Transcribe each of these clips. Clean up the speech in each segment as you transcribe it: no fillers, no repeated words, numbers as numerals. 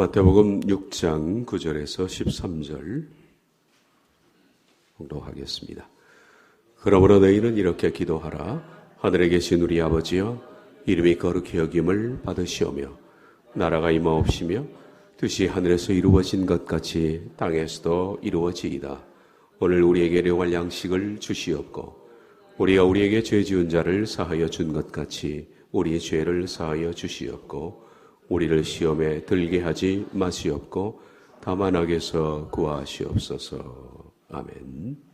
마태복음 6장 9절에서 13절 공독하겠습니다. 그러므로 너희는 이렇게 기도하라. 하늘에 계신 우리 아버지여, 이름이 거룩히 여김을 받으시오며 나라가 임하옵시며 뜻이 하늘에서 이루어진 것 같이 땅에서도 이루어지이다. 오늘 우리에게 일용할 양식을 주시옵고 우리가 우리에게 죄 지은 자를 사하여 준 것 같이 우리의 죄를 사하여 주시옵고 우리를 시험에 들게 하지 마시옵고 다만 악에서 구하시옵소서. 아멘.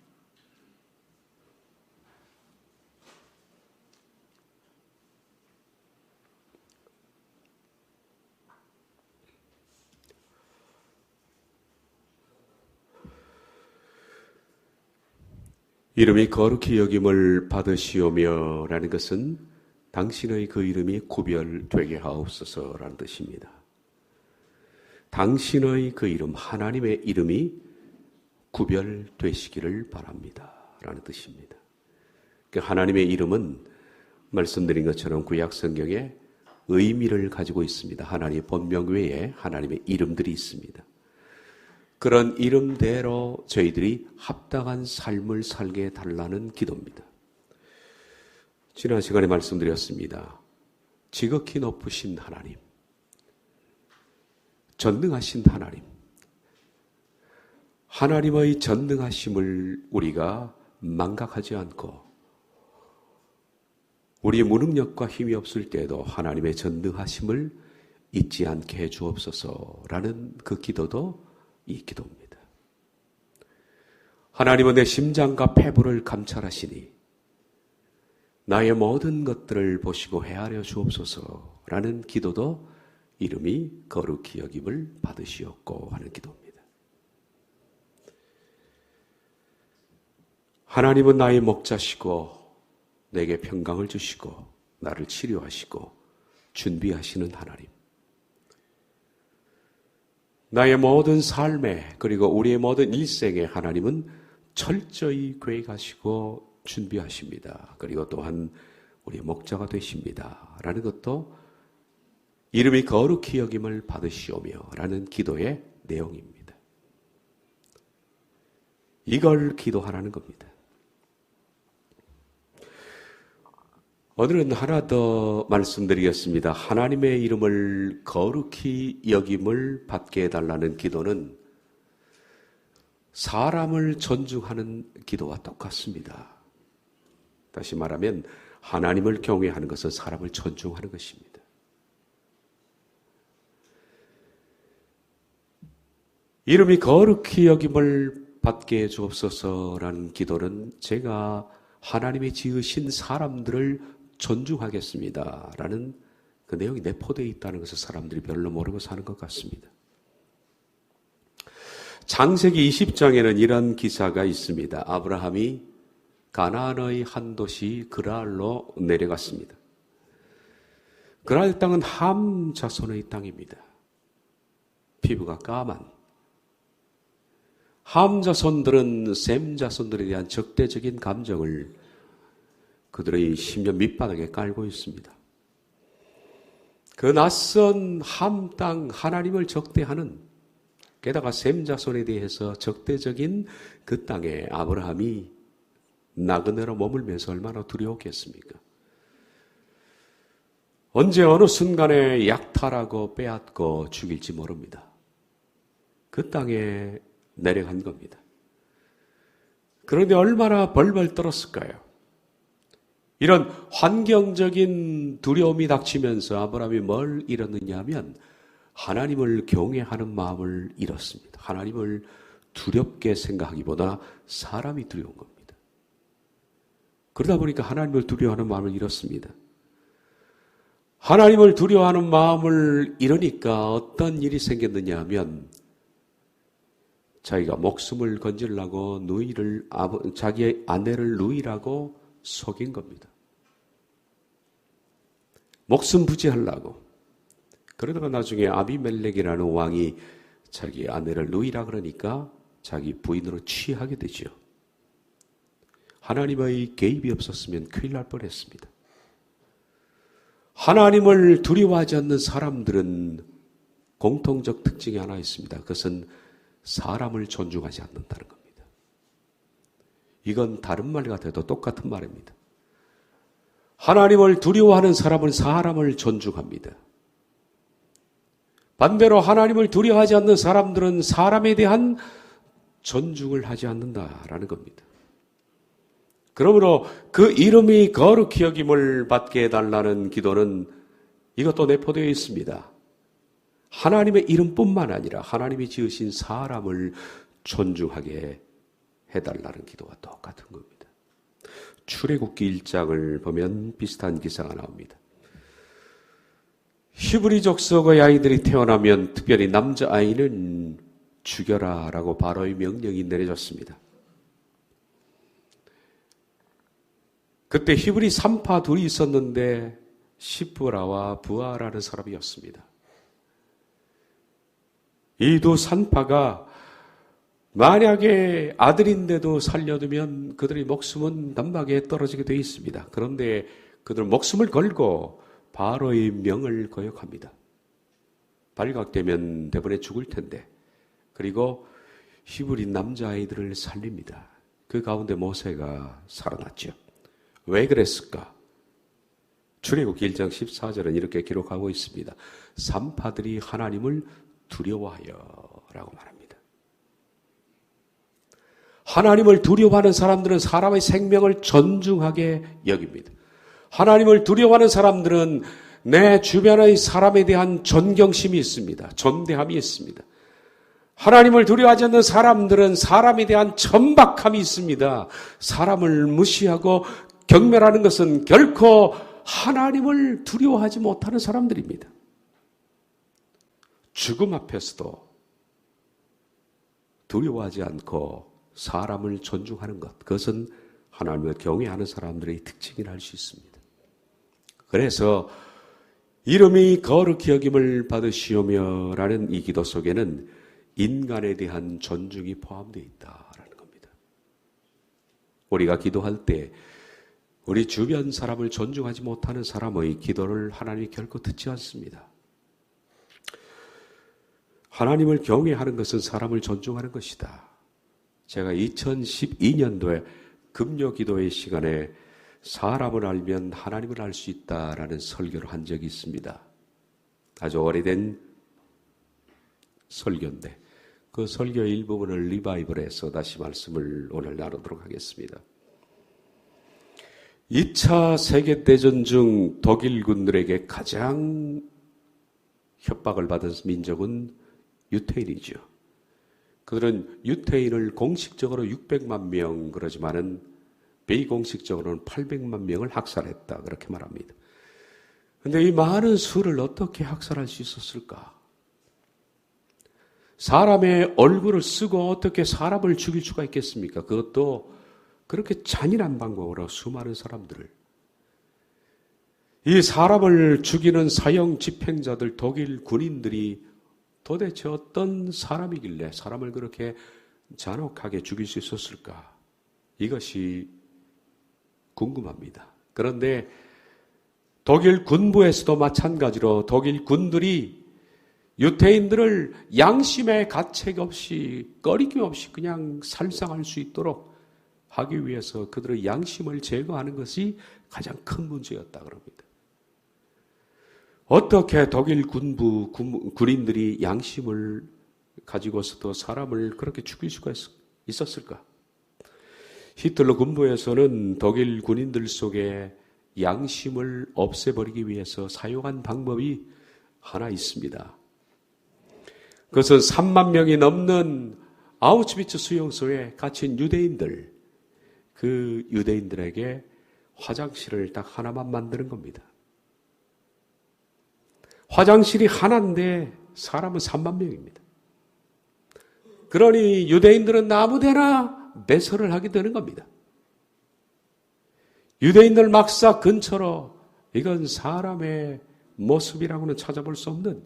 이름이 거룩히 여김을 받으시오며 라는 것은 당신의 그 이름이 구별되게 하옵소서라는 뜻입니다. 당신의 그 이름, 하나님의 이름이 구별되시기를 바랍니다 라는 뜻입니다. 하나님의 이름은 말씀드린 것처럼 구약 성경에 의미를 가지고 있습니다. 하나님의 본명 외에 하나님의 이름들이 있습니다. 그런 이름대로 저희들이 합당한 삶을 살게 해달라는 기도입니다. 지난 시간에 말씀드렸습니다. 지극히 높으신 하나님, 전능하신 하나님, 하나님의 전능하심을 우리가 망각하지 않고 우리의 무능력과 힘이 없을 때에도 하나님의 전능하심을 잊지 않게 해 주옵소서라는 그 기도도 이 기도입니다. 하나님은 내 심장과 폐부를 감찰하시니 나의 모든 것들을 보시고 헤아려 주옵소서라는 기도도 이름이 거룩히 여김을 받으시옵고 하는 기도입니다. 하나님은 나의 목자시고 내게 평강을 주시고 나를 치료하시고 준비하시는 하나님. 나의 모든 삶에 그리고 우리의 모든 일생에 하나님은 철저히 계획하시고 준비하십니다. 그리고 또한 우리의 목자가 되십니다. 라는 것도 이름이 거룩히 여김을 받으시오며 라는 기도의 내용입니다. 이걸 기도하라는 겁니다. 오늘은 하나 더 말씀드리겠습니다. 하나님의 이름을 거룩히 여김을 받게 해달라는 기도는 사람을 존중하는 기도와 똑같습니다. 다시 말하면 하나님을 경외하는 것은 사람을 존중하는 것입니다. 이름이 거룩히 여김을 받게 해 주옵소서라는 기도는 제가 하나님이 지으신 사람들을 존중하겠습니다 라는 그 내용이 내포되어 있다는 것을 사람들이 별로 모르고 사는 것 같습니다. 창세기 20장에는 이런 기사가 있습니다. 아브라함이 가나안의 한 도시 그랄로 내려갔습니다. 그랄 땅은 함 자손의 땅입니다. 피부가 까만. 함 자손들은 셈 자손들에 대한 적대적인 감정을 그들의 심려 밑바닥에 깔고 있습니다. 그 낯선 함 땅 하나님을 적대하는, 게다가 셈 자손에 대해서 적대적인 그 땅에 아브라함이 나그네로 머물면서 얼마나 두려웠겠습니까? 언제 어느 순간에 약탈하고 빼앗고 죽일지 모릅니다. 그 땅에 내려간 겁니다. 그런데 얼마나 벌벌 떨었을까요? 이런 환경적인 두려움이 닥치면서 아브라함이 뭘 잃었느냐 하면 하나님을 경외하는 마음을 잃었습니다. 하나님을 두렵게 생각하기보다 사람이 두려운 겁니다. 그러다 보니까 하나님을 두려워하는 마음을 잃었습니다. 하나님을 두려워하는 마음을 잃으니까 어떤 일이 생겼느냐 하면 자기가 목숨을 건지려고 자기의 아내를 누이라고 속인 겁니다. 목숨 부지하려고. 그러다가 나중에 아비멜렉이라는 왕이 자기 아내를 누이라 그러니까 자기 부인으로 취하게 되죠. 하나님의 개입이 없었으면 큰일 날 뻔했습니다. 하나님을 두려워하지 않는 사람들은 공통적 특징이 하나 있습니다. 그것은 사람을 존중하지 않는다는 겁니다. 이건 다른 말 같아도 똑같은 말입니다. 하나님을 두려워하는 사람은 사람을 존중합니다. 반대로 하나님을 두려워하지 않는 사람들은 사람에 대한 존중을 하지 않는다라는 겁니다. 그러므로 그 이름이 거룩히 여김을 받게 해달라는 기도는 이것도 내포되어 있습니다. 하나님의 이름뿐만 아니라 하나님이 지으신 사람을 존중하게 해달라는 기도가 똑같은 겁니다. 출애굽기 1장을 보면 비슷한 기사가 나옵니다. 히브리 족속의 아이들이 태어나면 특별히 남자아이는 죽여라 라고 바로의 명령이 내려졌습니다. 그때 히브리 3파 둘이 있었는데 시브라와 부아라는 사람이었습니다. 이 두 산파가 만약에 아들인데도 살려두면 그들의 목숨은 단박에 떨어지게 되어 있습니다. 그런데 그들은 목숨을 걸고 바로의 명을 거역합니다. 발각되면 대번에 죽을 텐데. 그리고 히브리 남자아이들을 살립니다. 그 가운데 모세가 살아났죠. 왜 그랬을까? 출애굽기 1장 14절은 이렇게 기록하고 있습니다. 산파들이 하나님을 두려워하여 라고 말합니다. 하나님을 두려워하는 사람들은 사람의 생명을 존중하게 여깁니다. 하나님을 두려워하는 사람들은 내 주변의 사람에 대한 존경심이 있습니다. 존대함이 있습니다. 하나님을 두려워하지 않는 사람들은 사람에 대한 천박함이 있습니다. 사람을 무시하고 경멸하는 것은 결코 하나님을 두려워하지 못하는 사람들입니다. 죽음 앞에서도 두려워하지 않고 사람을 존중하는 것, 그것은 하나님을 경외하는 사람들의 특징이라 할 수 있습니다. 그래서 이름이 거룩히 여김을 받으시오며 라는 이 기도 속에는 인간에 대한 존중이 포함되어 있다라는 겁니다. 우리가 기도할 때 우리 주변 사람을 존중하지 못하는 사람의 기도를 하나님이 결코 듣지 않습니다. 하나님을 경외하는 것은 사람을 존중하는 것이다. 제가 2012년도에 금요 기도회 시간에 사람을 알면 하나님을 알 수 있다라는 설교를 한 적이 있습니다. 아주 오래된 설교인데 그 설교의 일부분을 리바이벌해서 다시 말씀을 오늘 나누도록 하겠습니다. 2차 세계대전 중 독일 군들에게 가장 협박을 받은 민족은 유태인이죠. 그들은 유태인을 공식적으로 600만 명 그러지만은 비공식적으로는 800만 명을 학살했다 그렇게 말합니다. 그런데 이 많은 수를 어떻게 학살할 수 있었을까? 사람의 얼굴을 쓰고 어떻게 사람을 죽일 수가 있겠습니까? 그것도 그렇게 잔인한 방법으로 수많은 사람들을. 이 사람을 죽이는 사형 집행자들 독일 군인들이 도대체 어떤 사람이길래 사람을 그렇게 잔혹하게 죽일 수 있었을까? 이것이 궁금합니다. 그런데 독일 군부에서도 마찬가지로 독일 군들이 유태인들을 양심의 가책 없이 꺼리낌 없이 그냥 살상할 수 있도록 하기 위해서 그들의 양심을 제거하는 것이 가장 큰 문제였다 그럽니다. 어떻게 독일 군인들이 양심을 가지고서도 사람을 그렇게 죽일 수가 있었을까? 히틀러 군부에서는 독일 군인들 속에 양심을 없애버리기 위해서 사용한 방법이 하나 있습니다. 그것은 3만 명이 넘는 아우슈비츠 수용소에 갇힌 유대인들, 그 유대인들에게 화장실을 딱 하나만 만드는 겁니다. 화장실이 하나인데 사람은 3만 명입니다. 그러니 유대인들은 아무데나 매설을 하게 되는 겁니다. 유대인들 막사 근처로 이건 사람의 모습이라고는 찾아볼 수 없는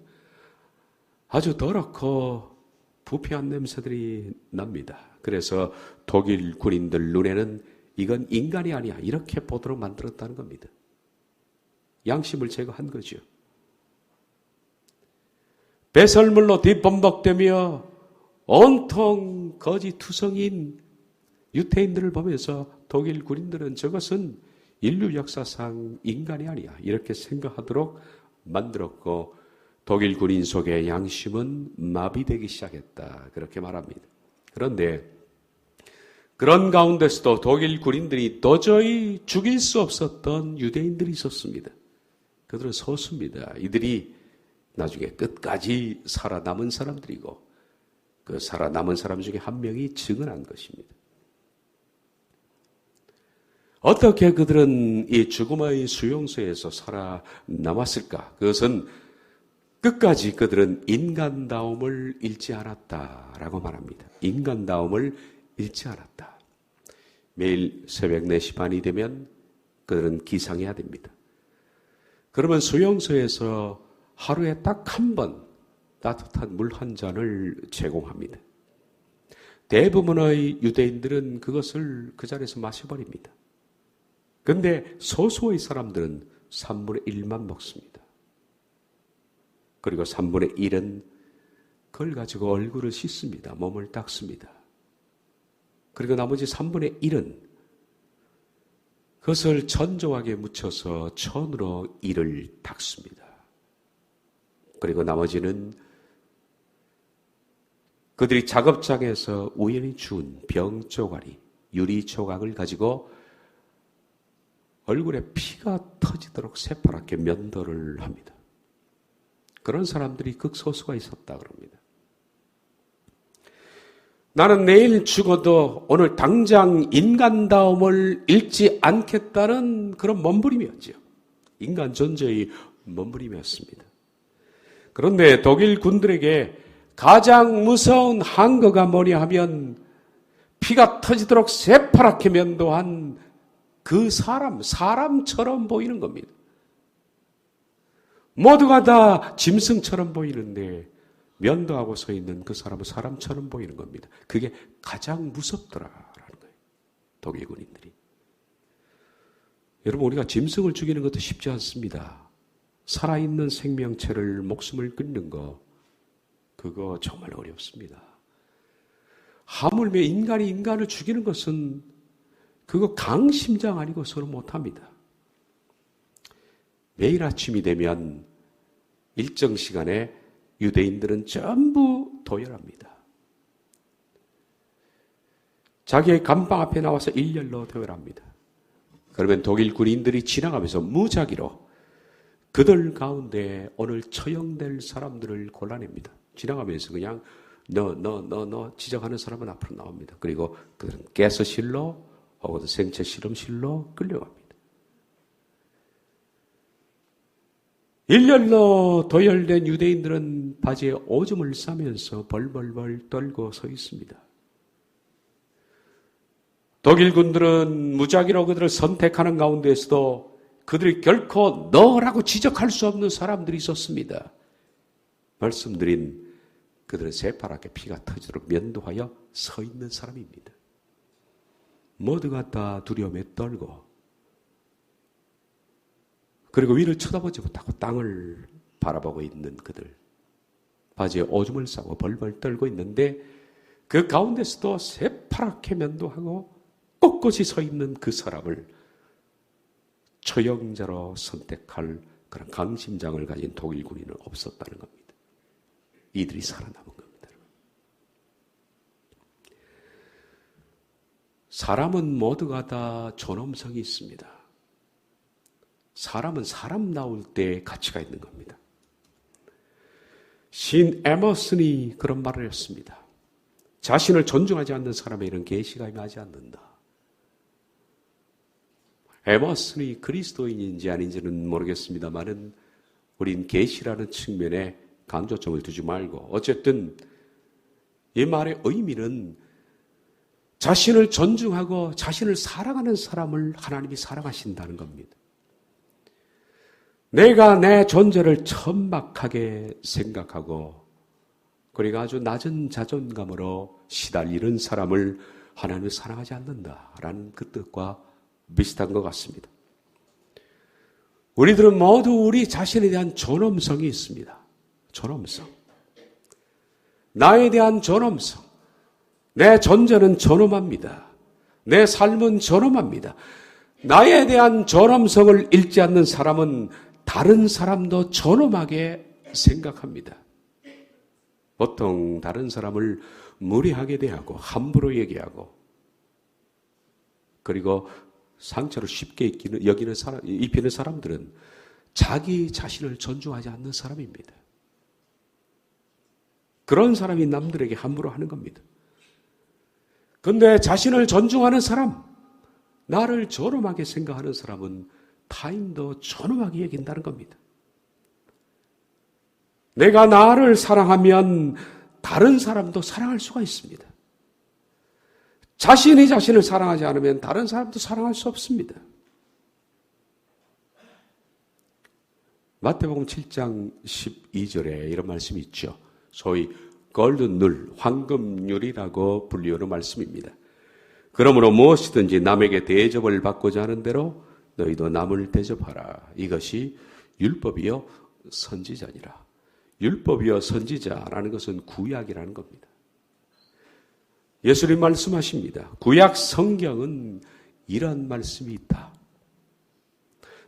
아주 더럽고 부패한 냄새들이 납니다. 그래서 독일 군인들 눈에는 이건 인간이 아니야 이렇게 보도록 만들었다는 겁니다. 양심을 제거한 거죠. 배설물로 뒷범벅되며 온통 거짓투성인 유태인들을 보면서 독일 군인들은 저것은 인류 역사상 인간이 아니야 이렇게 생각하도록 만들었고 독일 군인 속의 양심은 마비되기 시작했다 그렇게 말합니다. 그런데 그런 가운데서도 독일 군인들이 도저히 죽일 수 없었던 유대인들이 있었습니다. 그들은 소수입니다. 이들이 나중에 끝까지 살아남은 사람들이고 그 살아남은 사람 중에 한 명이 증언한 것입니다. 어떻게 그들은 이 죽음의 수용소에서 살아남았을까? 그것은 끝까지 그들은 인간다움을 잃지 않았다라고 말합니다. 인간다움을 잃지 않았다. 매일 새벽 4시 반이 되면 그들은 기상해야 됩니다. 그러면 수용소에서 하루에 딱 한 번 따뜻한 물 한 잔을 제공합니다. 대부분의 유대인들은 그것을 그 자리에서 마셔버립니다. 그런데 소수의 사람들은 3분의 1만 먹습니다. 그리고 3분의 1은 그걸 가지고 얼굴을 씻습니다. 몸을 닦습니다. 그리고 나머지 3분의 1은 그것을 전조하게 묻혀서 천으로 이를 닦습니다. 그리고 나머지는 그들이 작업장에서 우연히 주운 병조가리, 유리조각을 가지고 얼굴에 피가 터지도록 새파랗게 면도를 합니다. 그런 사람들이 극소수가 있었다 그럽니다. 나는 내일 죽어도 오늘 당장 인간다움을 잃지 않겠다는 그런 몸부림이었죠. 인간 존재의 몸부림이었습니다. 그런데 독일 군들에게 가장 무서운 한거가 뭐냐 하면 피가 터지도록 새파랗게 면도한 그 사람처럼 보이는 겁니다. 모두가 다 짐승처럼 보이는데 면도하고 서 있는 그 사람은 사람처럼 보이는 겁니다. 그게 가장 무섭더라라는 거예요. 독일 군인들이. 여러분 우리가 짐승을 죽이는 것도 쉽지 않습니다. 살아있는 생명체를 목숨을 끊는 거 그거 정말 어렵습니다. 하물며 인간이 인간을 죽이는 것은 그거 강심장 아니고서는 못합니다. 매일 아침이 되면 일정 시간에 유대인들은 전부 도열합니다. 자기의 감방 앞에 나와서 일렬로 도열합니다. 그러면 독일 군인들이 지나가면서 무작위로 그들 가운데 오늘 처형될 사람들을 골라냅니다. 지나가면서 그냥 너 지적하는 사람은 앞으로 나옵니다. 그리고 그들은 가스실로 혹은 생체 실험실로 끌려갑니다. 일렬로 도열된 유대인들은 바지에 오줌을 싸면서 벌벌벌 떨고 서 있습니다. 독일 군들은 무작위로 그들을 선택하는 가운데에서도 그들이 결코 너라고 지적할 수 없는 사람들이 있었습니다. 말씀드린 그들은 새파랗게 피가 터지도록 면도하여 서 있는 사람입니다. 모두가 다 두려움에 떨고 그리고 위를 쳐다보지 못하고 땅을 바라보고 있는 그들. 바지에 오줌을 싸고 벌벌 떨고 있는데 그 가운데서도 새파랗게 면도하고 꼿꼿이 서 있는 그 사람을 처형자로 선택할 그런 강심장을 가진 독일 군인은 없었다는 겁니다. 이들이 살아남은 겁니다. 사람은 모두가 다 존엄성이 있습니다. 사람은 사람 나올 때 가치가 있는 겁니다. 신 에머슨이 그런 말을 했습니다. 자신을 존중하지 않는 사람에게는 계시가 임하지 않는다. 에머슨이 그리스도인인지 아닌지는 모르겠습니다만은 우린 계시라는 측면에 강조점을 두지 말고 어쨌든 이 말의 의미는 자신을 존중하고 자신을 사랑하는 사람을 하나님이 사랑하신다는 겁니다. 내가 내 존재를 천박하게 생각하고 그리고 아주 낮은 자존감으로 시달리는 사람을 하나님은 사랑하지 않는다라는 그 뜻과 비슷한 것 같습니다. 우리들은 모두 우리 자신에 대한 존엄성이 있습니다. 존엄성. 나에 대한 존엄성, 내 존재는 존엄합니다. 내 삶은 존엄합니다. 나에 대한 존엄성을 잃지 않는 사람은 다른 사람도 존엄하게 생각합니다. 보통 다른 사람을 무례하게 대하고 함부로 얘기하고 그리고 상처를 쉽게 입히는 사람들은 자기 자신을 존중하지 않는 사람입니다. 그런 사람이 남들에게 함부로 하는 겁니다. 그런데 자신을 존중하는 사람, 나를 존엄하게 생각하는 사람은 타인도 존엄하게 여긴다는 겁니다. 내가 나를 사랑하면 다른 사람도 사랑할 수가 있습니다. 자신이 자신을 사랑하지 않으면 다른 사람도 사랑할 수 없습니다. 마태복음 7장 12절에 이런 말씀이 있죠. 소위 골든룰, 황금률이라고 불리우는 말씀입니다. 그러므로 무엇이든지 남에게 대접을 받고자 하는 대로 너희도 남을 대접하라. 이것이 율법이요 선지자니라. 율법이요 선지자라는 것은 구약이라는 겁니다. 예수님 말씀하십니다. 구약 성경은 이런 말씀이 있다.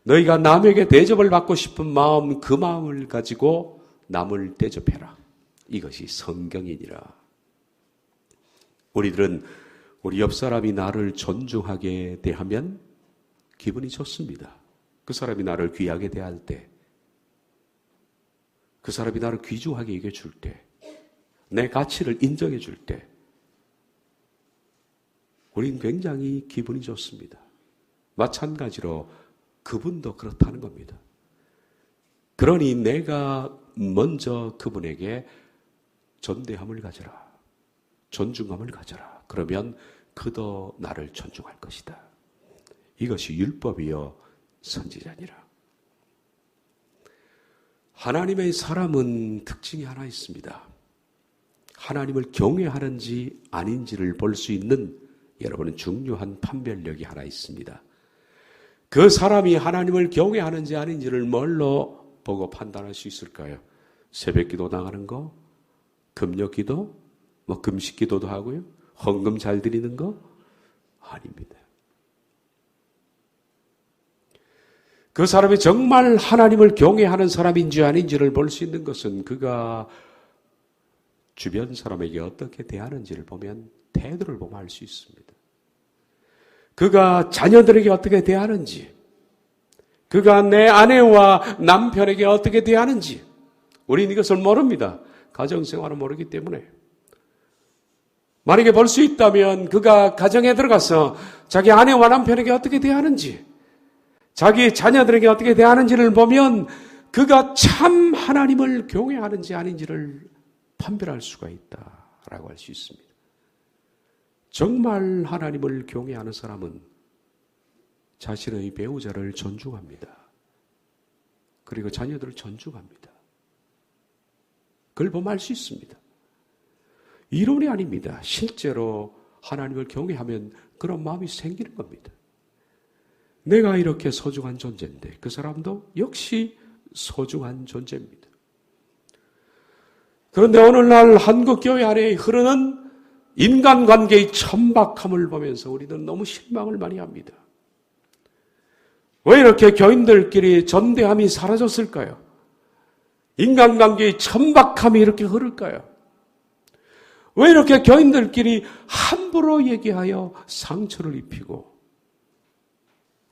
너희가 남에게 대접을 받고 싶은 마음, 그 마음을 가지고 남을 대접해라. 이것이 성경이니라. 우리들은 우리 옆 사람이 나를 존중하게 대하면 기분이 좋습니다. 그 사람이 나를 귀하게 대할 때, 그 사람이 나를 귀중하게 여겨줄 때, 내 가치를 인정해 줄 때, 우린 굉장히 기분이 좋습니다. 마찬가지로 그분도 그렇다는 겁니다. 그러니 내가 먼저 그분에게 존대함을 가져라. 존중함을 가져라. 그러면 그도 나를 존중할 것이다. 이것이 율법이요 선지자니라. 하나님의 사람은 특징이 하나 있습니다. 하나님을 경외하는지 아닌지를 볼 수 있는 여러분은 중요한 판별력이 하나 있습니다. 그 사람이 하나님을 경외하는지 아닌지를 뭘로 보고 판단할 수 있을까요? 새벽기도 나가는 거, 금요기도, 금식기도도 하고요, 헌금 잘 드리는 거 아닙니다. 그 사람이 정말 하나님을 경외하는 사람인지 아닌지를 볼 수 있는 것은 그가 주변 사람에게 어떻게 대하는지를 보면 태도를 보면 알 수 있습니다. 그가 자녀들에게 어떻게 대하는지, 그가 내 아내와 남편에게 어떻게 대하는지, 우리는 이것을 모릅니다. 가정생활은 모르기 때문에. 만약에 볼 수 있다면 그가 가정에 들어가서 자기 아내와 남편에게 어떻게 대하는지, 자기 자녀들에게 어떻게 대하는지를 보면 그가 참 하나님을 경외하는지 아닌지를 판별할 수가 있다라고 할 수 있습니다. 정말 하나님을 경외하는 사람은 자신의 배우자를 존중합니다. 그리고 자녀들을 존중합니다. 그걸 보면 알 수 있습니다. 이론이 아닙니다. 실제로 하나님을 경외하면 그런 마음이 생기는 겁니다. 내가 이렇게 소중한 존재인데 그 사람도 역시 소중한 존재입니다. 그런데 오늘날 한국교회 안에 흐르는 인간관계의 천박함을 보면서 우리는 너무 실망을 많이 합니다. 왜 이렇게 교인들끼리 존대함이 사라졌을까요? 인간관계의 천박함이 이렇게 흐를까요? 왜 이렇게 교인들끼리 함부로 얘기하여 상처를 입히고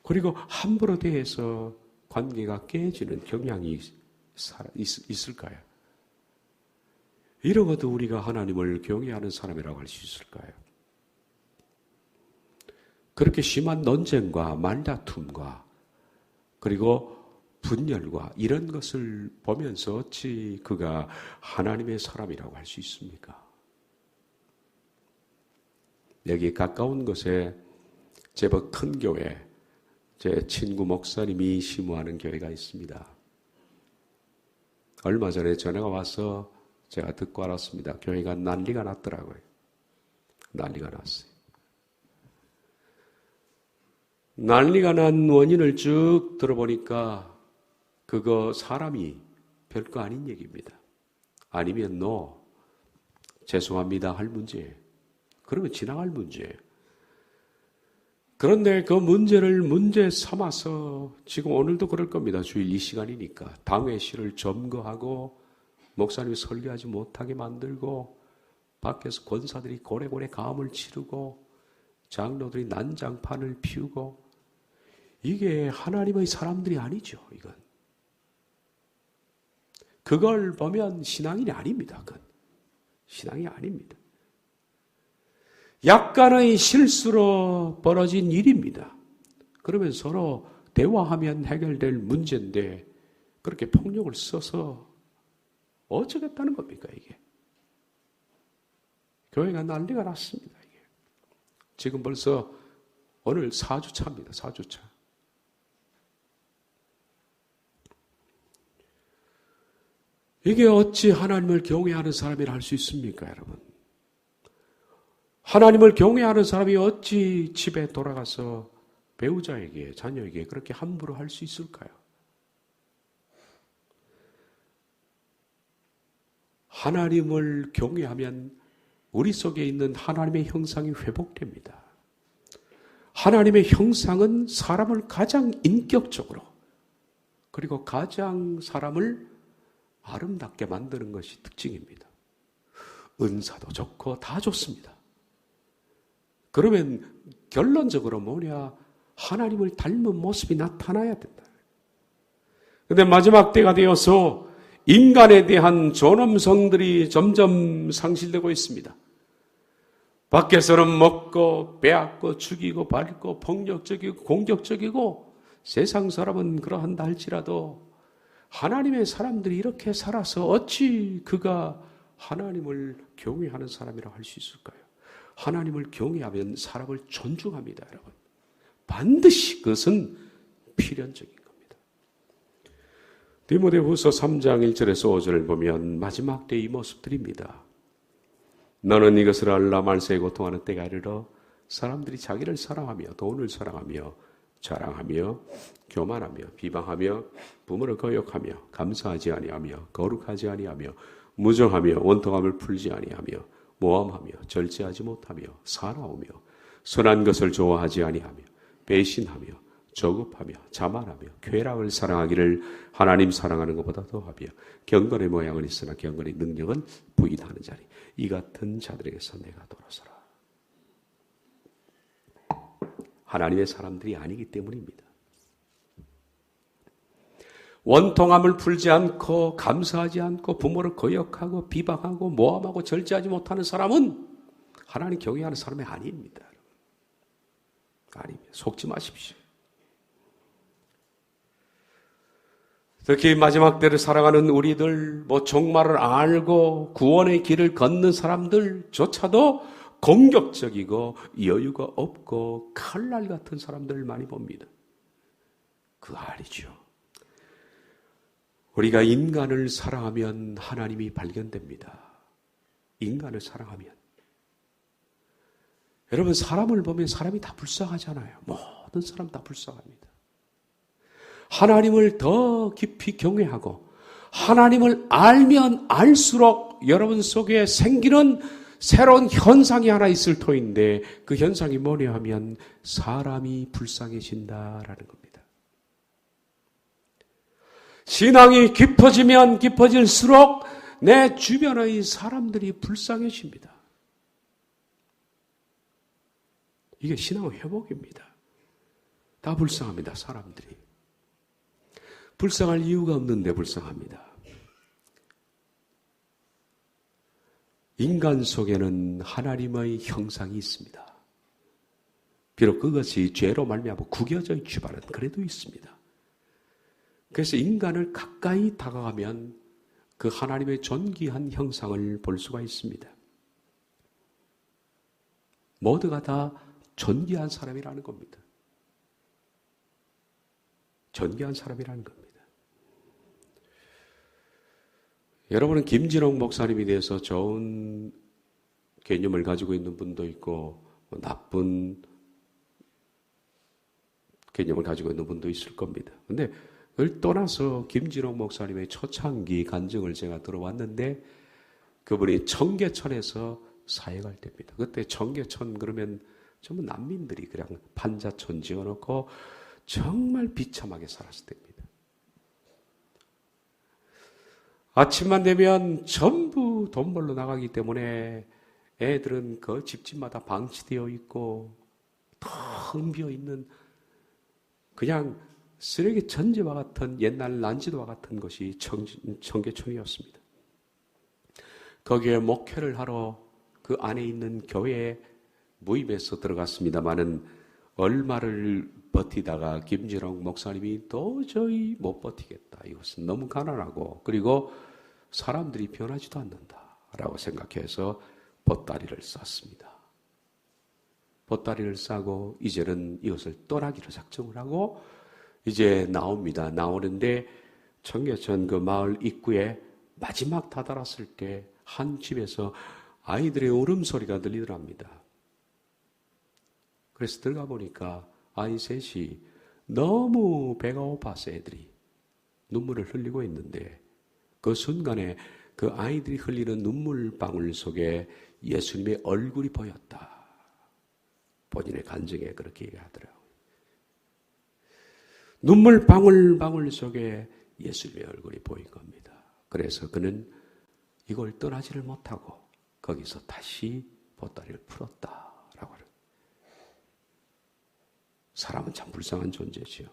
그리고 함부로 대해서 관계가 깨지는 경향이 있을까요? 이러고도 우리가 하나님을 경외하는 사람이라고 할 수 있을까요? 그렇게 심한 논쟁과 말다툼과 그리고 분열과 이런 것을 보면서 어찌 그가 하나님의 사람이라고 할 수 있습니까? 여기 가까운 곳에 제법 큰 교회, 제 친구 목사님이 심우하는 교회가 있습니다. 얼마 전에 전화가 와서 제가 듣고 알았습니다. 교회가 난리가 났더라고요. 난리가 났어요. 난리가 난 원인을 쭉 들어보니까 그거 사람이 별거 아닌 얘기입니다. 아니면 죄송합니다 할 문제예요. 그러면 지나갈 문제예요. 그런데 그 문제를 문제 삼아서 지금 오늘도 그럴 겁니다. 주일 이 시간이니까 당회실을 점거하고 목사님이 설교하지 못하게 만들고 밖에서 권사들이 고래고래 가음을 치르고 장로들이 난장판을 피우고 이게 하나님의 사람들이 아니죠. 이건 그걸 보면 신앙이 아닙니다. 그건 신앙이 아닙니다. 약간의 실수로 벌어진 일입니다. 그러면 서로 대화하면 해결될 문제인데 그렇게 폭력을 써서 어쩌겠다는 겁니까 이게. 교회가 난리가 났습니다. 이게. 지금 벌써 오늘 4주차입니다. 4주차. 이게 어찌 하나님을 경외하는 사람이라 할 수 있습니까, 여러분? 하나님을 경외하는 사람이 어찌 집에 돌아가서 배우자에게, 자녀에게 그렇게 함부로 할 수 있을까요? 하나님을 경외하면 우리 속에 있는 하나님의 형상이 회복됩니다. 하나님의 형상은 사람을 가장 인격적으로 그리고 가장 사람을 아름답게 만드는 것이 특징입니다. 은사도 좋고 다 좋습니다. 그러면 결론적으로 뭐냐? 하나님을 닮은 모습이 나타나야 된다. 그런데 마지막 때가 되어서 인간에 대한 존엄성들이 점점 상실되고 있습니다. 밖에서는 먹고 빼앗고 죽이고 밟고 폭력적이고 공격적이고 세상 사람은 그러한다 할지라도 하나님의 사람들이 이렇게 살아서 어찌 그가 하나님을 경외하는 사람이라고 할 수 있을까요? 하나님을 경외하면 사람을 존중합니다, 여러분. 반드시 그것은 필연적인 겁니다. 디모데후서 3장 1절에서 5절을 보면 마지막 때 이 모습들입니다. 너는 이것을 알라. 말세에 고통하는 때가 이르러 사람들이 자기를 사랑하며 돈을 사랑하며 자랑하며 교만하며 비방하며 부모를 거역하며 감사하지 아니하며 거룩하지 아니하며 무정하며 원통함을 풀지 아니하며 모함하며 절제하지 못하며 사나우며 선한 것을 좋아하지 아니하며 배신하며 저급하며 자만하며 쾌락을 사랑하기를 하나님 사랑하는 것보다 더하며 경건의 모양은 있으나 경건의 능력은 부인하는 자리. 이 같은 자들에게서 내가 돌아서라. 하나님의 사람들이 아니기 때문입니다. 원통함을 풀지 않고 감사하지 않고 부모를 거역하고 비방하고 모함하고 절제하지 못하는 사람은 하나님 경외하는 사람이 아닙니다. 아닙니다. 속지 마십시오. 특히 마지막 때를 살아가는 우리들, 종말을 알고 구원의 길을 걷는 사람들조차도 공격적이고 여유가 없고 칼날 같은 사람들을 많이 봅니다. 그거 아니죠. 우리가 인간을 사랑하면 하나님이 발견됩니다. 인간을 사랑하면. 여러분, 사람을 보면 사람이 다 불쌍하잖아요. 모든 사람 다 불쌍합니다. 하나님을 더 깊이 경외하고 하나님을 알면 알수록 여러분 속에 생기는 새로운 현상이 하나 있을 터인데 그 현상이 뭐냐 하면 사람이 불쌍해진다라는 겁니다. 신앙이 깊어지면 깊어질수록 내 주변의 사람들이 불쌍해집니다. 이게 신앙의 회복입니다. 다 불쌍합니다, 사람들이. 불쌍할 이유가 없는데 불쌍합니다. 인간 속에는 하나님의 형상이 있습니다. 비록 그것이 죄로 말미암아 구겨져 있지만은 그래도 있습니다. 그래서 인간을 가까이 다가가면 그 하나님의 존귀한 형상을 볼 수가 있습니다. 모두가 다 존귀한 사람이라는 겁니다. 존귀한 사람이라는 겁니다. 여러분은 김진홍 목사님에 대해서 좋은 개념을 가지고 있는 분도 있고 나쁜 개념을 가지고 있는 분도 있을 겁니다. 그런데 그걸 떠나서 김진홍 목사님의 초창기 간증을 제가 들어왔는데 그분이 청계천에서 사역할 때입니다. 그때 청계천 그러면 전부 난민들이 그냥 판자촌 지어놓고 정말 비참하게 살았을 때입니다. 아침만 되면 전부 돈 벌러 나가기 때문에 애들은 그 집집마다 방치되어 있고 텅 비어 있는 그냥 쓰레기 전지와 같은 옛날 난지도와 같은 것이 청계천이었습니다. 거기에 목회를 하러 그 안에 있는 교회에 무입해서 들어갔습니다마는 얼마를 버티다가 김진홍 목사님이 도저히 못 버티겠다. 이것은 너무 가난하고 그리고 사람들이 변하지도 않는다라고 생각해서 보따리를 쌌습니다. 보따리를 싸고 이제는 이것을 떠나기로 작정을 하고 이제 나옵니다. 나오는데 청계천 그 마을 입구에 마지막 다다랐을 때 한 집에서 아이들의 울음소리가 들리더랍니다. 그래서 들어가 보니까 아이 셋이 너무 배가 고파서 애들이 눈물을 흘리고 있는데 그 순간에 그 아이들이 흘리는 눈물방울 속에 예수님의 얼굴이 보였다. 본인의 간증에 그렇게 얘기하더라고요. 눈물방울 속에 예수님의 얼굴이 보인 겁니다. 그래서 그는 이걸 떠나지를 못하고 거기서 다시 보따리를 풀었다라고 하는. 사람은 참 불쌍한 존재지요.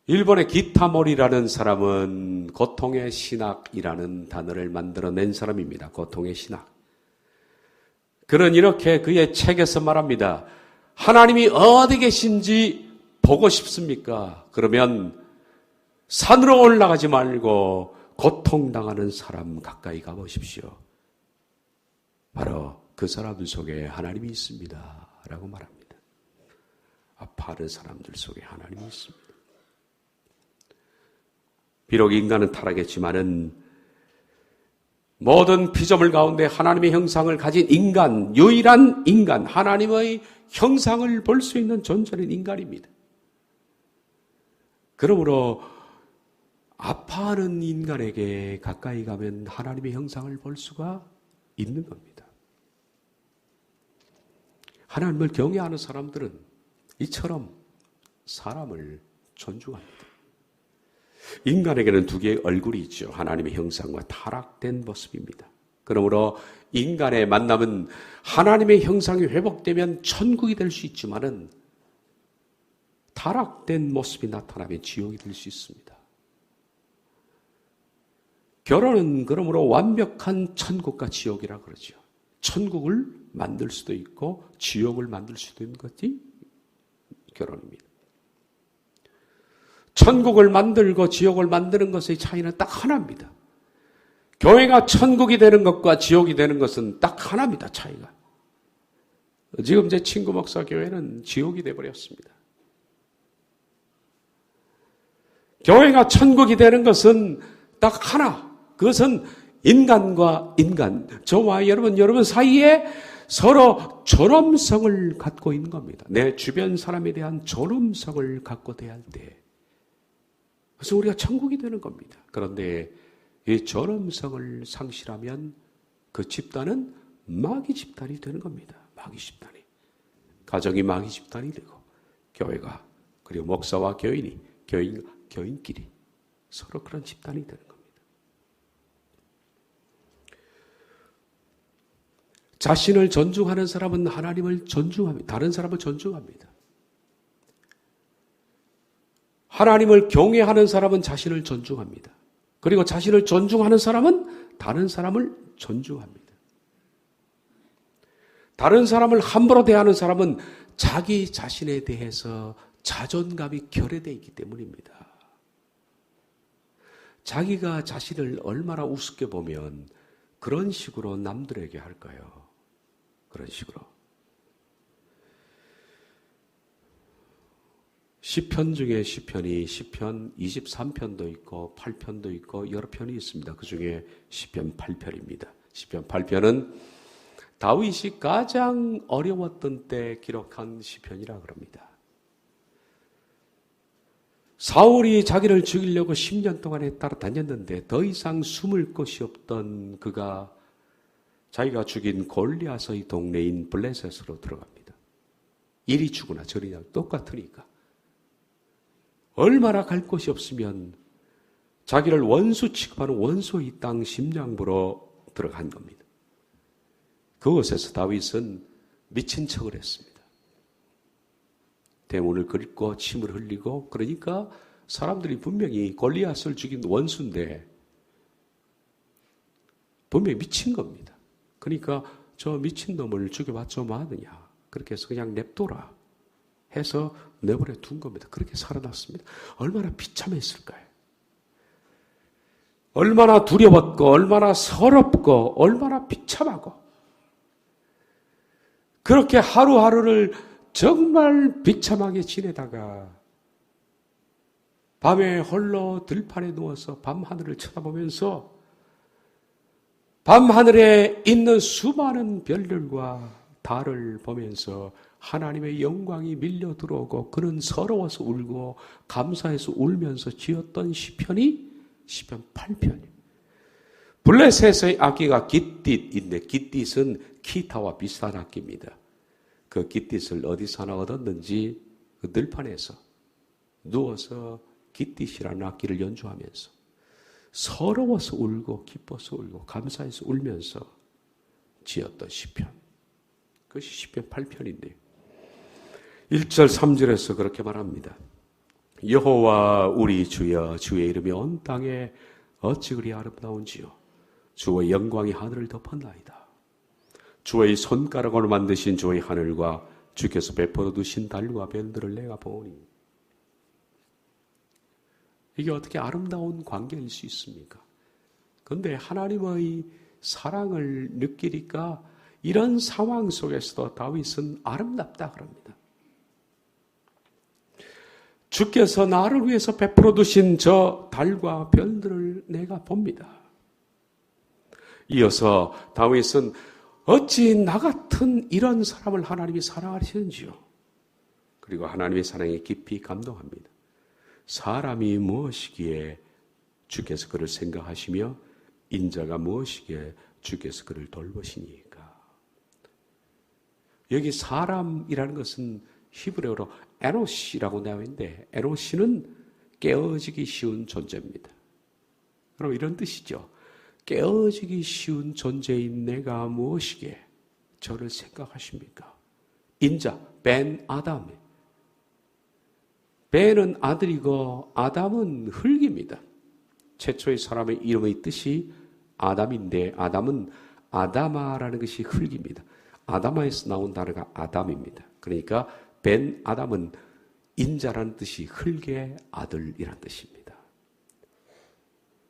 일본의 기타모리라는 사람은 고통의 신학이라는 단어를 만들어낸 사람입니다. 고통의 신학. 그는 이렇게 그의 책에서 말합니다. 하나님이 어디 계신지 보고 싶습니까? 그러면 산으로 올라가지 말고 고통당하는 사람 가까이 가보십시오. 바로 그 사람들 속에 하나님이 있습니다. 라고 말합니다. 아파하는 사람들 속에 하나님이 있습니다. 비록 인간은 타락했지만은 모든 피조물 가운데 하나님의 형상을 가진 인간, 유일한 인간, 하나님의 형상을 볼 수 있는 존재는 인간입니다. 그러므로 아파하는 인간에게 가까이 가면 하나님의 형상을 볼 수가 있는 겁니다. 하나님을 경외하는 사람들은 이처럼 사람을 존중합니다. 인간에게는 두 개의 얼굴이 있죠. 하나님의 형상과 타락된 모습입니다. 그러므로 인간의 만남은 하나님의 형상이 회복되면 천국이 될 수 있지만은 타락된 모습이 나타나면 지옥이 될 수 있습니다. 결혼은 그러므로 완벽한 천국과 지옥이라 그러죠. 천국을 만들 수도 있고 지옥을 만들 수도 있는 것이 결혼입니다. 천국을 만들고 지옥을 만드는 것의 차이는 딱 하나입니다. 교회가 천국이 되는 것과 지옥이 되는 것은 딱 하나입니다. 차이가. 지금 제 친구 목사 교회는 지옥이 되어버렸습니다. 교회가 천국이 되는 것은 딱 하나. 그것은 인간과 인간, 저와 여러분 사이에 서로 존엄성을 갖고 있는 겁니다. 내 주변 사람에 대한 존엄성을 갖고 대할 때 그래서 우리가 천국이 되는 겁니다. 그런데 이 존엄성을 상실하면 그 집단은 마귀 집단이 되는 겁니다. 마귀 집단이. 가정이 마귀 집단이 되고 교회가 그리고 목사와 교인이 교인끼리 서로 그런 집단이 되는 겁니다. 자신을 존중하는 사람은 하나님을 존중합니다. 다른 사람을 존중합니다. 하나님을 경외하는 사람은 자신을 존중합니다. 그리고 자신을 존중하는 사람은 다른 사람을 존중합니다. 다른 사람을 함부로 대하는 사람은 자기 자신에 대해서 자존감이 결여되어 있기 때문입니다. 자기가 자신을 얼마나 우습게 보면 그런 식으로 남들에게 할까요? 그런 식으로. 시편 중에 시편이 시편 23편도 있고 8편도 있고 여러 편이 있습니다. 그 중에 시편 8편입니다. 시편 8편은 다윗이 가장 어려웠던 때 기록한 시편이라 그럽니다. 사울이 자기를 죽이려고 10년 동안에 따라다녔는데 더 이상 숨을 곳이 없던 그가 자기가 죽인 골리앗의 동네인 블레셋으로 들어갑니다. 이리 죽으나 저리나 똑같으니까. 얼마나 갈 곳이 없으면 자기를 원수 취급하는 원수의 땅 심장부로 들어간 겁니다. 그곳에서 다윗은 미친 척을 했습니다. 대문을 긁고 침을 흘리고, 그러니까 사람들이 분명히 골리앗을 죽인 원수인데 분명히 미친 겁니다. 그러니까 저 미친놈을 죽여봤자 뭐하느냐, 그렇게 해서 그냥 냅둬라 해서 내버려 둔 겁니다. 그렇게 살아났습니다. 얼마나 비참했을까요? 얼마나 두려웠고 얼마나 서럽고 얼마나 비참하고, 그렇게 하루하루를 정말 비참하게 지내다가 밤에 홀로 들판에 누워서 밤하늘을 쳐다보면서 밤하늘에 있는 수많은 별들과 달을 보면서 하나님의 영광이 밀려 들어오고 그는 서러워서 울고 감사해서 울면서 지었던 시편이 시편 8편이에요. 블레셋의 악기가 깃딧인데, 깃딧은 기타와 비슷한 악기입니다. 그 깃딧을 어디서 하나 얻었는지 그 들판에서 누워서 깃딧이라는 악기를 연주하면서 서러워서 울고 기뻐서 울고 감사해서 울면서 지었던 시편. 그것이 시편 8편인데요. 1절 3절에서 그렇게 말합니다. 여호와 우리 주여, 주의 이름이 온 땅에 어찌 그리 아름다운지요. 주의 영광이 하늘을 덮었나이다. 주의 손가락으로 만드신 주의 하늘과 주께서 베풀어 두신 달과 별들을 내가 보니. 이게 어떻게 아름다운 관계일 수 있습니까? 그런데 하나님의 사랑을 느끼니까 이런 상황 속에서도 다윗은 아름답다 그럽니다. 주께서 나를 위해서 베풀어 두신 저 달과 별들을 내가 봅니다. 이어서 다윗은 어찌 나 같은 이런 사람을 하나님이 사랑하시는지요. 그리고 하나님의 사랑에 깊이 감동합니다. 사람이 무엇이기에 주께서 그를 생각하시며 인자가 무엇이기에 주께서 그를 돌보시니까. 여기 사람이라는 것은 히브리어로 에노시라고 나와 있는데, 에노시는 깨어지기 쉬운 존재입니다. 그럼 이런 뜻이죠. 깨어지기 쉬운 존재인 내가 무엇이기에 저를 생각하십니까? 인자, 벤 아담. 벤은 아들이고 아담은 흙입니다. 최초의 사람의 이름의 뜻이 아담인데, 아담은 아다마라는 것이 흙입니다. 아다마에서 나온 단어가 아담입니다. 그러니까 벤 아담은 인자라는 뜻이 흙의 아들이라는 뜻입니다.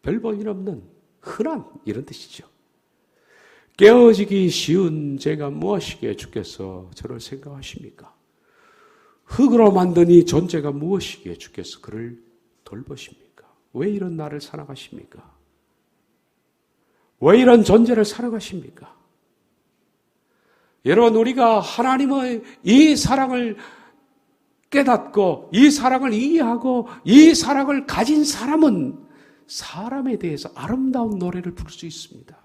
별 볼 일 없는 흔한 이런 뜻이죠. 깨어지기 쉬운 제가 무엇이기에 주께서 저를 생각하십니까? 흙으로 만든 이 존재가 무엇이기에 주께서 그를 돌보십니까? 왜 이런 나를 사랑하십니까? 왜 이런 존재를 사랑하십니까? 여러분, 우리가 하나님의 이 사랑을 깨닫고 이 사랑을 이해하고 이 사랑을 가진 사람은 사람에 대해서 아름다운 노래를 부를 수 있습니다.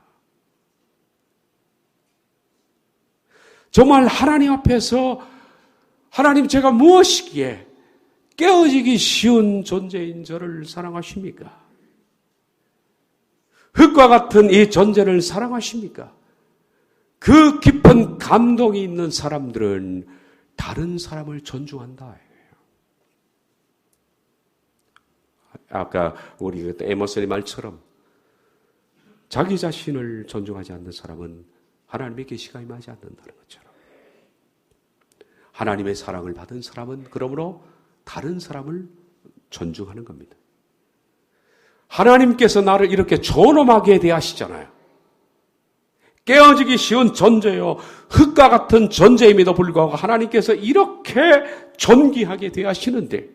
정말 하나님 앞에서 하나님, 제가 무엇이기에 깨어지기 쉬운 존재인 저를 사랑하십니까? 흙과 같은 이 존재를 사랑하십니까? 그 깊은 감동이 있는 사람들은 다른 사람을 존중한다. 아까 우리 에머슨의 말처럼 자기 자신을 존중하지 않는 사람은 하나님의 계시가 임하지 않는다는 것처럼, 하나님의 사랑을 받은 사람은 그러므로 다른 사람을 존중하는 겁니다. 하나님께서 나를 이렇게 존엄하게 대하시잖아요. 깨어지기 쉬운 존재요, 흙과 같은 존재임에도 불구하고 하나님께서 이렇게 존귀하게 대하시는데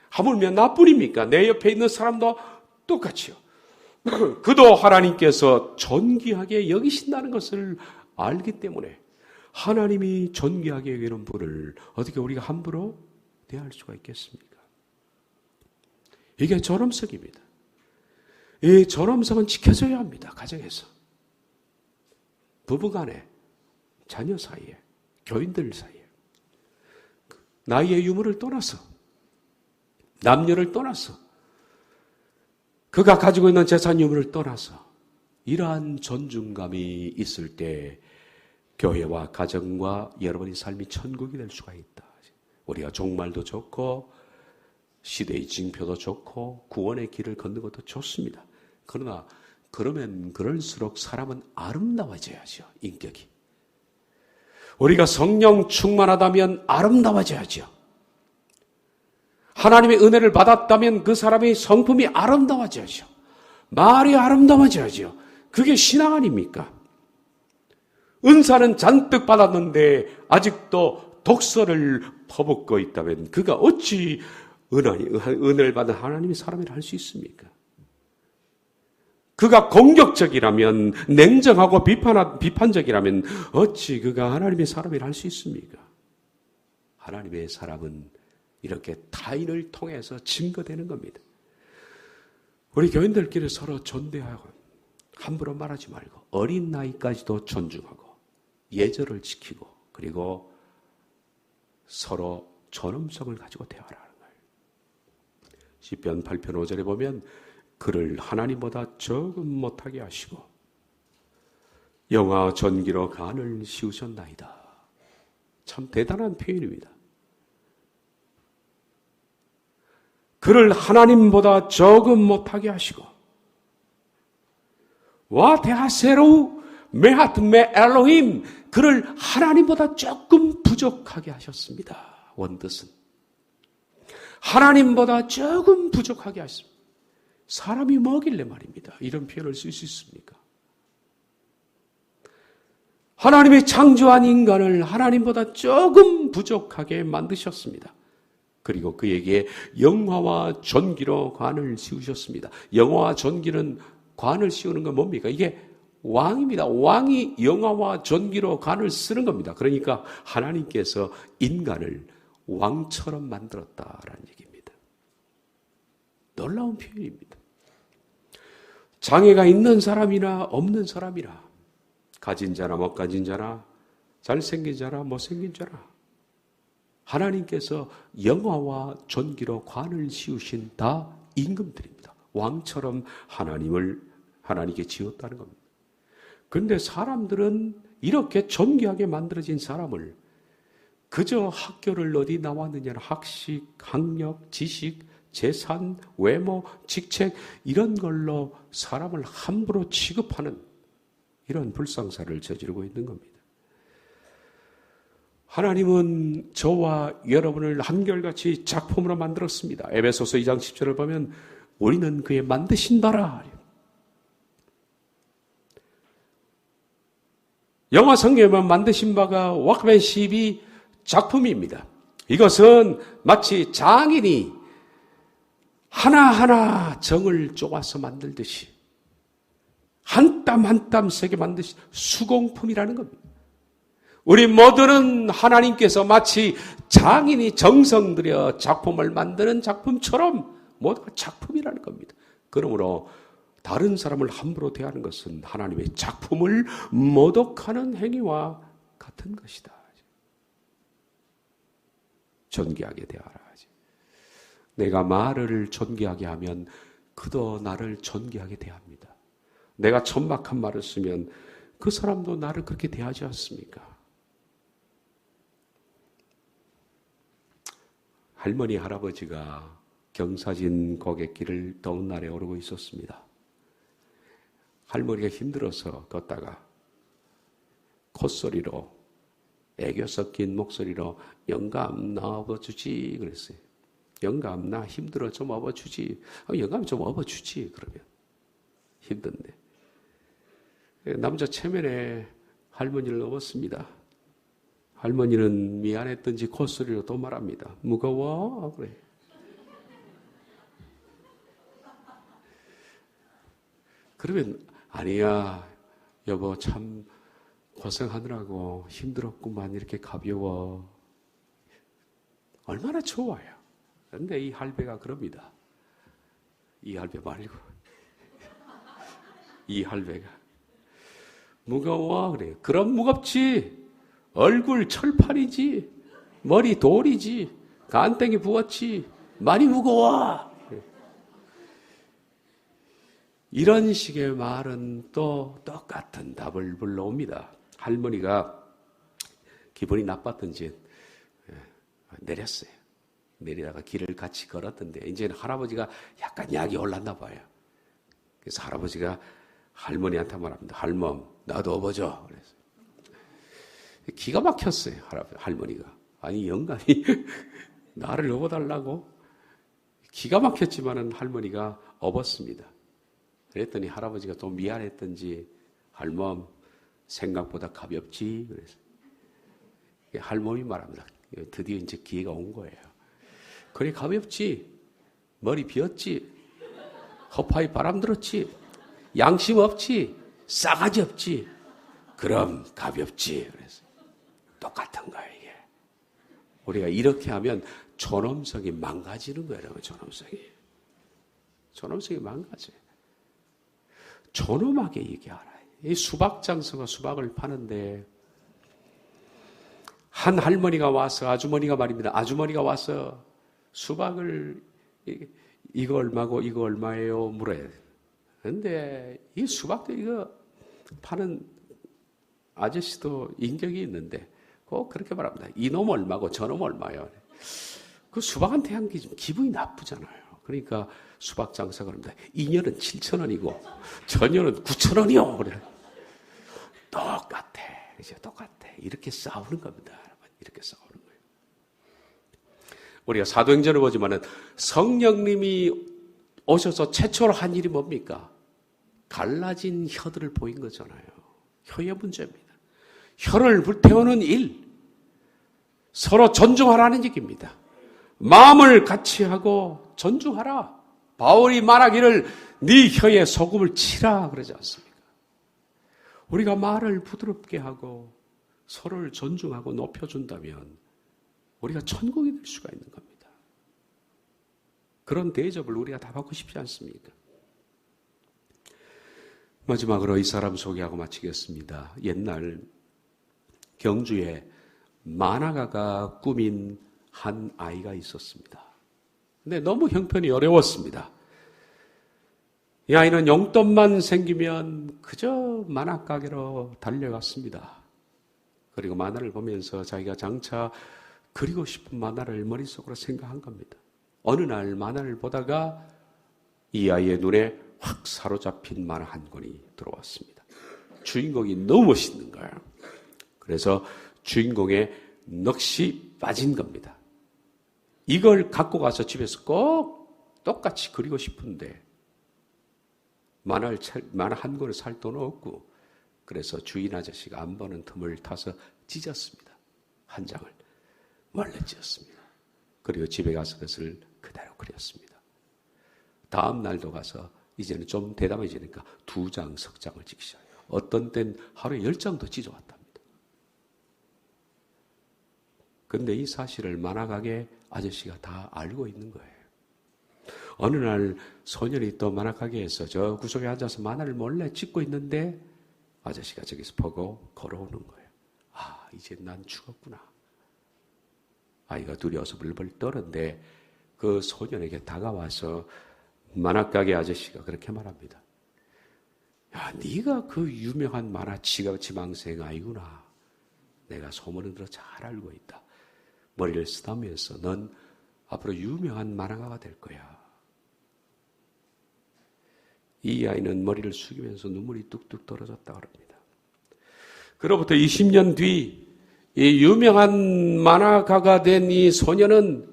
하물며 나뿐입니까? 내 옆에 있는 사람도 똑같이요. 그도 하나님께서 존귀하게 여기신다는 것을 알기 때문에 하나님이 존귀하게 여기는 분을 어떻게 우리가 함부로 대할 수가 있겠습니까? 이게 존엄성입니다. 이 존엄성은 지켜져야 합니다. 가정에서. 부부간에, 자녀 사이에, 교인들 사이에. 나이의 유무를 떠나서, 남녀를 떠나서, 그가 가지고 있는 재산 유무를 떠나서 이러한 존중감이 있을 때 교회와 가정과 여러분의 삶이 천국이 될 수가 있다. 우리가 종말도 좋고 시대의 징표도 좋고 구원의 길을 걷는 것도 좋습니다. 그러나 그러면 그럴수록 사람은 아름다워져야죠. 인격이. 우리가 성령 충만하다면 아름다워져야죠. 하나님의 은혜를 받았다면 그 사람의 성품이 아름다워져야죠. 말이 아름다워져야죠. 그게 신앙 아닙니까? 은사는 잔뜩 받았는데 아직도 독서를 퍼붓고 있다면 그가 어찌 은혜를 받은 하나님의 사람이라 할 수 있습니까? 그가 공격적이라면, 냉정하고 비판적이라면 어찌 그가 하나님의 사람이라 할 수 있습니까? 하나님의 사람은 이렇게 타인을 통해서 증거되는 겁니다. 우리 교인들끼리 서로 존대하고 함부로 말하지 말고 어린 나이까지도 존중하고 예절을 지키고 그리고 서로 존엄성을 가지고 대화하는 거예요. 시편 8편 5절에 보면 그를 하나님보다 조금 못하게 하시고 영화 전기로 간을 씌우셨나이다. 참 대단한 표현입니다. 그를 하나님보다 조금 못하게 하시고 와 대하세로 메하트메 엘로힘 그를 하나님보다 조금 부족하게 하셨습니다. 원뜻은 하나님보다 조금 부족하게 하셨습니다. 사람이 뭐길래 말입니다. 이런 표현을 쓸 수 있습니까? 하나님이 창조한 인간을 하나님보다 조금 부족하게 만드셨습니다. 그리고 그에게 영화와 존귀로 관을 씌우셨습니다. 영화와 존귀는 관을 씌우는 건 뭡니까? 이게 왕입니다. 왕이 영화와 존귀로 관을 쓰는 겁니다. 그러니까 하나님께서 인간을 왕처럼 만들었다라는 얘기입니다. 놀라운 표현입니다. 장애가 있는 사람이나 없는 사람이나 가진 자나 못 가진 자나 잘생긴 자나 못생긴 자나 하나님께서 영화와 존귀로 관을 씌우신 다 임금들입니다. 왕처럼 하나님께 지었다는 겁니다. 그런데 사람들은 이렇게 존귀하게 만들어진 사람을 그저 학교를 어디 나왔느냐 학식, 학력, 지식, 재산, 외모, 직책 이런 걸로 사람을 함부로 취급하는 이런 불상사를 저지르고 있는 겁니다. 하나님은 저와 여러분을 한결같이 작품으로 만들었습니다. 에베소서 2장 10절을 보면 우리는 그의 만드신 바라. 영화 성경에 보면 만드신 바가 왁맨십이 작품입니다. 이것은 마치 장인이 하나하나 정을 쪼아서 만들듯이 한 땀 한 땀 세게 만드신 수공품이라는 겁니다. 우리 모두는 하나님께서 마치 장인이 정성 들여 작품을 만드는 작품처럼 모두가 작품이라는 겁니다. 그러므로 다른 사람을 함부로 대하는 것은 하나님의 작품을 모독하는 행위와 같은 것이다. 존귀하게 대하라. 내가 말을 존귀하게 하면 그도 나를 존귀하게 대합니다. 내가 천박한 말을 쓰면 그 사람도 나를 그렇게 대하지 않습니까? 할머니, 할아버지가 경사진 고갯길을 더운 날에 오르고 있었습니다. 할머니가 힘들어서 걷다가 콧소리로 애교 섞인 목소리로 영감 나 업어주지 그랬어요. 영감 나 힘들어 좀 업어주지. 영감 좀 업어주지 그러면 힘든데 남자 체면에 할머니를 업었습니다. 할머니는 미안했던지 콧소리로 또 말합니다. 무거워 그래. 그러면 아니야 여보 참 고생하느라고 힘들었구만 이렇게 가벼워. 얼마나 좋아요. 그런데 이 할배가 그럽니다. 이 할배 말고. 이 할배가. 무거워. 그래요. 그럼 무겁지. 얼굴 철판이지. 머리 돌이지. 간땡이 부었지. 많이 무거워. 이런 식의 말은 또 똑같은 답을 불러옵니다. 할머니가 기분이 나빴던지 내렸어요. 내리다가 길을 같이 걸었던데 이제는 할아버지가 약간 약이 올랐나 봐요. 그래서 할아버지가 할머니한테 말합니다. 할멈, 나도 업어줘. 그래서 기가 막혔어요. 할머니가. 아니 영감이 나를 업어달라고? 기가 막혔지만은 할머니가 업었습니다. 그랬더니 할아버지가 또 미안했던지 할멈 생각보다 가볍지. 그래서 할머니 말합니다. 드디어 이제 기회가 온 거예요. 그래 가볍지. 머리 비었지. 허파에 바람 들었지. 양심 없지. 싸가지 없지. 그럼 가볍지. 그래서 똑같은 거예요 이게. 우리가 이렇게 하면 존엄성이 망가지는 거예요. 여러분. 존엄성이 망가져요. 존엄하게 얘기하라. 이 수박 장사가 수박을 파는데 한 할머니가 와서 아주머니가 말입니다. 아주머니가 와서 수박을 이거 얼마고 이거 얼마예요 물어요. 그런데 이 수박도 이거 파는 아저씨도 인격이 있는데 꼭 그렇게 말합니다. 이놈 얼마고 저놈 얼마요. 그 수박한테 한 게 좀 기분이 나쁘잖아요. 그러니까 수박 장사가 그럽니다. 이년은 7,000원이고 저년은 9,000원이요. 그래. 똑같아. 그죠? 똑같아. 이렇게 싸우는 겁니다. 여러분. 이렇게 싸우는 거예요. 우리가 사도행전을 보지만은 성령님이 오셔서 최초로 한 일이 뭡니까? 갈라진 혀들을 보인 거잖아요. 혀의 문제입니다. 혀를 불태우는 일. 서로 존중하라는 얘기입니다. 마음을 같이 하고 존중하라. 바울이 말하기를 네 혀에 소금을 치라 그러지 않습니까? 우리가 말을 부드럽게 하고 서로를 존중하고 높여준다면 우리가 천국이 될 수가 있는 겁니다. 그런 대접을 우리가 다 받고 싶지 않습니까? 마지막으로 이 사람 소개하고 마치겠습니다. 옛날 경주에 만화가가 꾸민 한 아이가 있었습니다. 근데 너무 형편이 어려웠습니다. 이 아이는 용돈만 생기면 그저 만화가게로 달려갔습니다. 그리고 만화를 보면서 자기가 장차 그리고 싶은 만화를 머릿속으로 생각한 겁니다. 어느 날 만화를 보다가 이 아이의 눈에 확 사로잡힌 만화 한 권이 들어왔습니다. 주인공이 너무 멋있는 거예요. 그래서 주인공의 넋이 빠진 겁니다. 이걸 갖고 가서 집에서 꼭 똑같이 그리고 싶은데 만화 한 권을 살 돈은 없고 그래서 주인 아저씨가 안 보는 틈을 타서 찢었습니다. 한 장을 몰래 찢었습니다. 그리고 집에 가서 그것을 그대로 그렸습니다. 다음 날도 가서 이제는 좀 대담해지니까 2장, 3장을 찍기 시작해요. 어떤 땐 하루에 10장도 찢어왔답니다. 그런데 이 사실을 만화가게 아저씨가 다 알고 있는 거예요. 어느 날 소년이 또 만화가게에서 저 구석에 앉아서 만화를 몰래 찍고 있는데 아저씨가 저기서 보고 걸어오는 거예요. 아, 이제 난 죽었구나. 아이가 두려워서 벌벌 떠는데 그 소년에게 다가와서 만화가게 아저씨가 그렇게 말합니다. 야, 네가 그 유명한 만화 지망생 아이구나. 내가 소문을 들어 잘 알고 있다. 머리를 쓰다면서 넌 앞으로 유명한 만화가가 될 거야. 이 아이는 머리를 숙이면서 눈물이 뚝뚝 떨어졌다 그럽니다. 그로부터 20년 뒤 이 유명한 만화가가 된 이 소녀는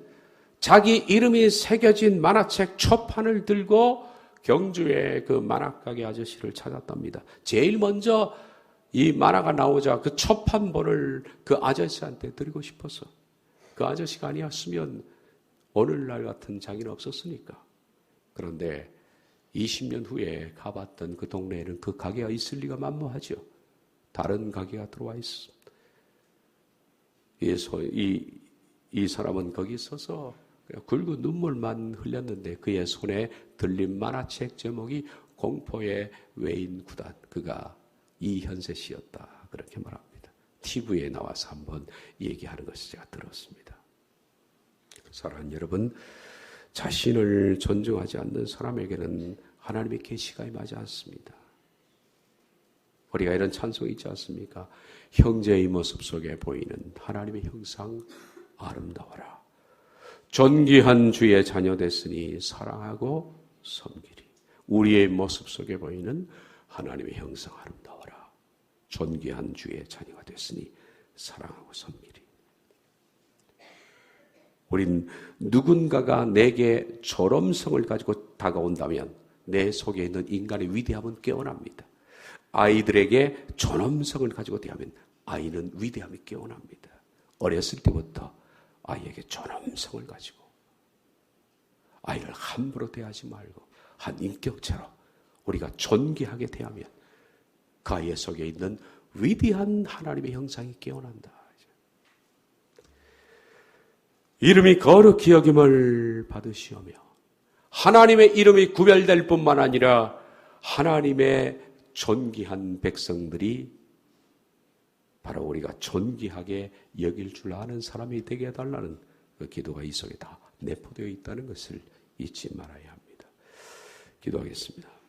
자기 이름이 새겨진 만화책 초판을 들고 경주의 그 만화가게 아저씨를 찾았답니다. 제일 먼저 이 만화가 나오자 그 초판본을 그 아저씨한테 드리고 싶어서 그 아저씨가 아니었으면 오늘날 같은 자기는 없었으니까. 그런데 20년 후에 가봤던 그 동네에는 그 가게가 있을 리가 만무하죠. 다른 가게가 들어와 있습니다. 이 사람은 거기 서서 굵은 눈물만 흘렸는데 그의 손에 들린 만화책 제목이 공포의 외인 구단, 그가 이현세 씨였다. 그렇게 말합니다. TV에 나와서 한번 얘기하는 것을 제가 들었습니다. 사랑하는 여러분, 자신을 존중하지 않는 사람에게는 하나님의 계시가 임하지 않습니다. 우리가 이런 찬송이 있지 않습니까? 형제의 모습 속에 보이는 하나님의 형상 아름다워라. 존귀한 주의 자녀 됐으니 사랑하고 섬기리. 우리의 모습 속에 보이는 하나님의 형상 아름다워라. 존귀한 주의 자녀가 됐으니 사랑하고 섬기리. 우린 누군가가 내게 존엄성을 가지고 다가온다면 내 속에 있는 인간의 위대함은 깨어납니다. 아이들에게 존엄성을 가지고 대하면 아이는 위대함이 깨어납니다. 어렸을 때부터 아이에게 존엄성을 가지고 아이를 함부로 대하지 말고 한 인격체로 우리가 존귀하게 대하면 그 아이 속에 있는 위대한 하나님의 형상이 깨어난다. 이름이 거룩히 여김을 받으시오며 하나님의 이름이 구별될 뿐만 아니라 하나님의 존귀한 백성들이 바로 우리가 존귀하게 여길 줄 아는 사람이 되게 해달라는 그 기도가 이 속에 다 내포되어 있다는 것을 잊지 말아야 합니다. 기도하겠습니다.